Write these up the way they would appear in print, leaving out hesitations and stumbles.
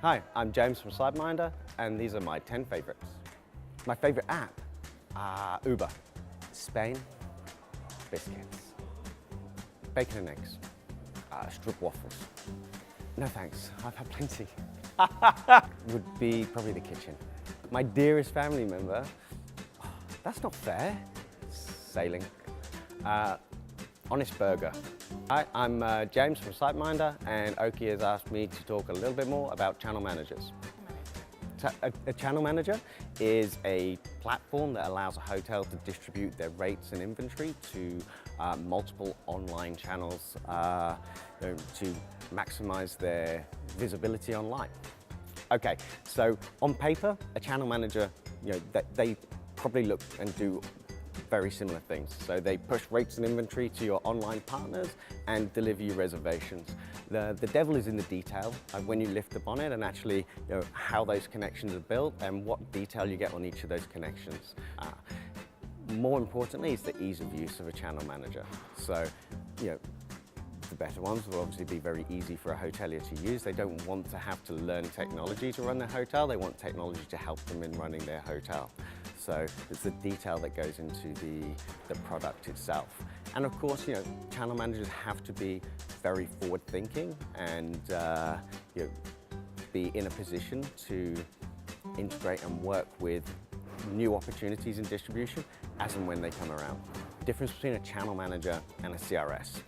Hi, I'm James from SiteMinder, and these are my 10 favorites. My favorite app? Uber. Spain, biscuits. Bacon and eggs. Strip waffles. No thanks, I've had plenty. Would be probably the kitchen. My dearest family member? That's not fair. Sailing. Honest Burger. Hi, I'm James from SiteMinder, and Oaky has asked me to talk a little bit more about channel managers. A channel manager is a platform that allows a hotel to distribute their rates and inventory to multiple online channels to maximize their visibility online. Okay, so on paper, a channel manager, they probably look and do very similar things. So they push rates and inventory to your online partners and deliver you reservations. The devil is in the detail when you lift the bonnet and actually how those connections are built and what detail you get on each of those connections. More importantly is the ease of use of a channel manager. So the better ones will obviously be very easy for a hotelier to use. They don't want to have to learn technology to run their hotel. They want technology to help them in running their hotel. So it's the detail that goes into the product itself. And of course, channel managers have to be very forward-thinking and be in a position to integrate and work with new opportunities in distribution as and when they come around. The difference between a channel manager and a CRS.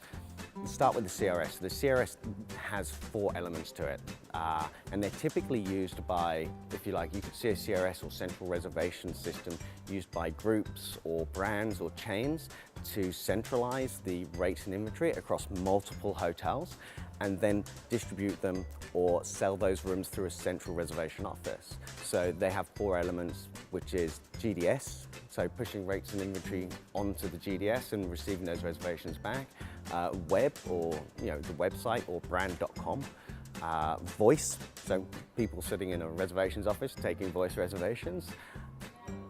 Let's start with the CRS. The CRS has 4 elements to it, and they're typically used by, if you like, you could see a CRS or central reservation system used by groups or brands or chains to centralize the rates and inventory across multiple hotels and then distribute them or sell those rooms through a central reservation office. So they have 4 elements, which is GDS, so pushing rates and inventory onto the GDS and receiving those reservations back. Web, or the website or brand.com. Voice, so people sitting in a reservations office taking voice reservations.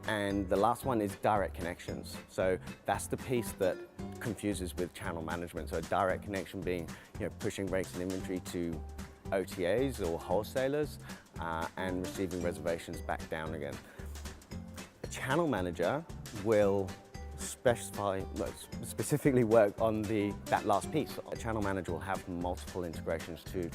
And the last one is direct connections. So that's the piece that confuses with channel management. So a direct connection being pushing rates and inventory to OTAs or wholesalers and receiving reservations back down again. A channel manager will specifically work on that last piece. A channel manager will have multiple integrations to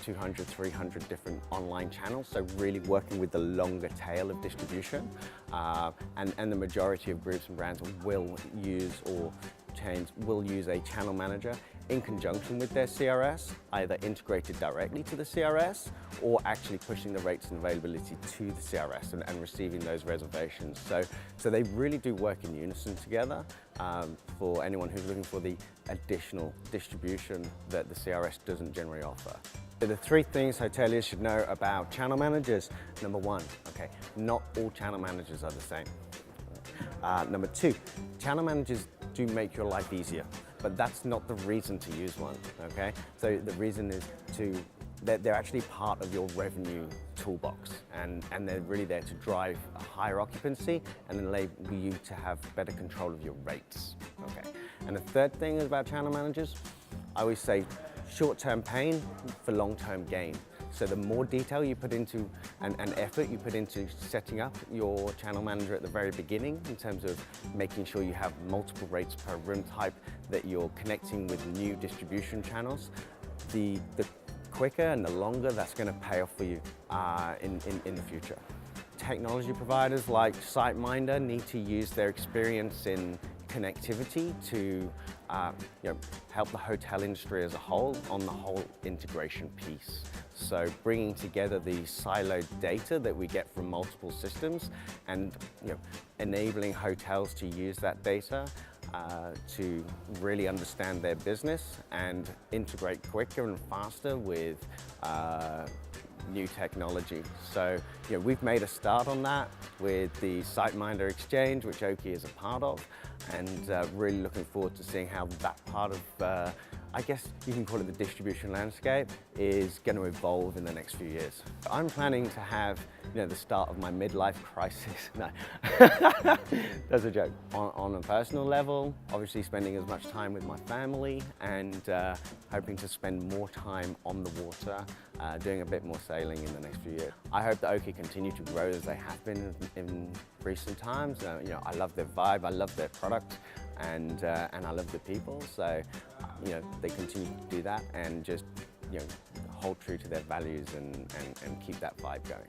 200, 300 different online channels, so really working with the longer tail of distribution. And the majority of groups and brands will use, or chains will use, a channel manager in conjunction with their CRS, either integrated directly to the CRS or actually pushing the rates and availability to the CRS and receiving those reservations. So they really do work in unison together for anyone who's looking for the additional distribution that the CRS doesn't generally offer. So the 3 things hoteliers should know about channel managers. Number 1, okay, not all channel managers are the same. Number 2, channel managers do make your life easier, but that's not the reason to use one, okay? So the reason is they're actually part of your revenue toolbox, and they're really there to drive a higher occupancy and enable you to have better control of your rates, okay? And the third thing about channel managers, I always say short-term pain for long-term gain. So the more detail you put into and effort you put into setting up your channel manager at the very beginning, in terms of making sure you have multiple rates per room type, that you're connecting with new distribution channels, the quicker and the longer that's going to pay off for you in the future. Technology providers like SiteMinder need to use their experience in connectivity to help the hotel industry as a whole on the whole integration piece. So bringing together the siloed data that we get from multiple systems and enabling hotels to use that data to really understand their business and integrate quicker and faster with new technology. So we've made a start on that with the SiteMinder Exchange, which Oaky is a part of, and really looking forward to seeing how that part of I guess you can call it the distribution landscape, is going to evolve in the next few years. I'm planning to have, the start of my midlife crisis. No, that's a joke. On a personal level, obviously spending as much time with my family and hoping to spend more time on the water, doing a bit more sailing in the next few years. I hope that Oaky continue to grow as they have been in recent times. I love their vibe, I love their product, and I love the people. So, they continue to do that and just, hold true to their values and keep that vibe going.